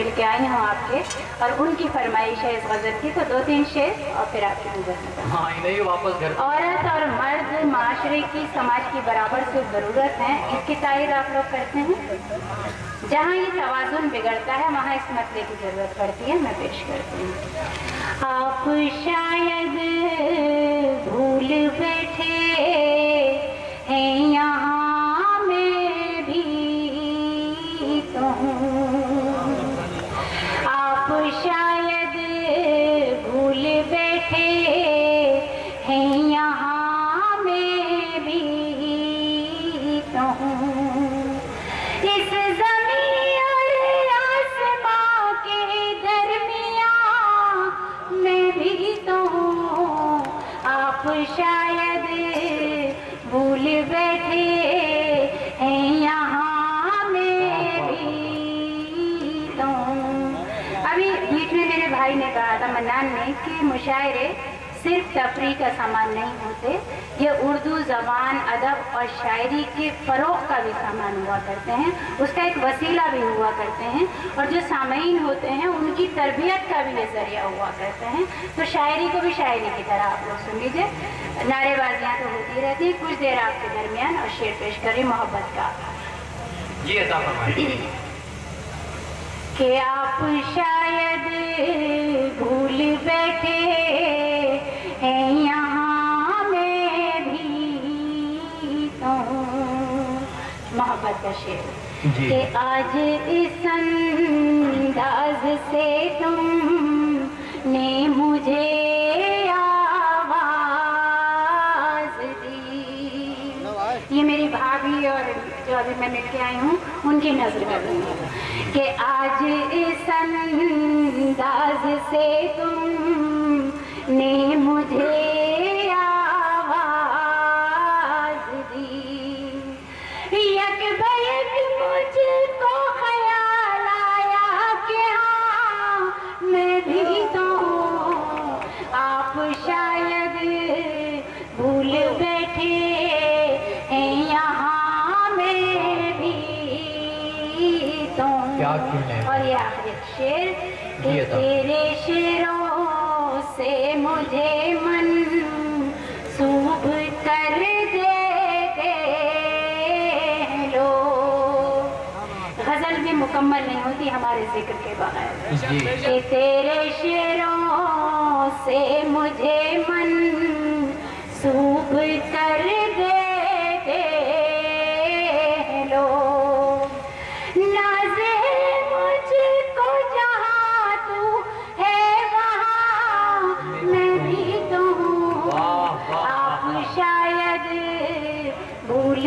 مل کے آئی ہوں آپ کے، اور ان کی فرمائش ہے اس غزل کی، تو 2-3 شعر اور پھر آپ کی نظر میں۔ ہاں نہیں واپس گھر۔ عورت اور مرد معاشرے کی، سماج کی برابر سے ضرورت ہے، اس کی تائید آپ لوگ کرتے ہیں؟ جہاں یہ توازن بگڑتا ہے وہاں اس مسئلے کی ضرورت پڑتی ہے، میں پیش کرتی ہوں۔ آپ شاید بھول بیٹھے ہیں یہاں میں بھی تو ہوں، آپ شاید بھول بیٹھے ہیں یہاں میں بھی تو ہوں، اس زمین اور آسمان کے درمیان میں بھی تو ہوں، آپ شاید بھول بیٹھے ہیں یہاں میں بھی تو ہوں۔ ابھی بیچ میں میرے بھائی نے کہا تھا، منان نے، کہ مشاعرے صرف تفریح کا سامان نہیں ہوتے، یہ اردو زبان، ادب اور شاعری کے فروغ کا بھی سامان ہوا کرتے ہیں، اس کا ایک وسیلہ بھی ہوا کرتے ہیں، اور جو سامعین ہوتے ہیں ان کی تربیت کا بھی یہ ذریعہ ہوا کرتے ہیں۔ تو شاعری کو بھی شاعری کی طرح آپ لوگ سن لیجیے، نعرے بازیاں تو ہوتی رہتی ہیں، کچھ دیر آپ کے درمیان اور شعر پیش کری محبت کا۔ جی عطا فرمائیے۔ کہ آپ شاید بھول بیٹھے ہیں یہاں میں بھی تو ہوں، محبت کا شعر۔ جی۔ کہ آج اس انداز سے تم نے مجھے آواز دی، یہ میری بھابھی اور جو ابھی میں مل کے آئی ہوں ان کی نظر کر رہی ہوں، کہ آج اس انداز سے تم نے مجھے آواز دی، یک بیک مجھ کو خیال آیا کہ ہاں میں بھی تو ہوں، آپ شاید بھول بیٹھے ہیں یہاں میں بھی تو ہوں۔ کیا کہنے ہیں؟ اور یہ آخری شعر، کہ تیرے شعروں سے مجھے منسوب کر دیتے ہیں لوگ، غزل بھی مکمل نہیں ہوتی ہمارے ذکر کے بغیر، جی۔ کہ تیرے شعروں سے مجھے منسوب کر دیتے ہیں لوگ، ناز ہے مجھ کو جہاں تو ہے وہاں میں بھی تو ہوں، آپ شاید بھول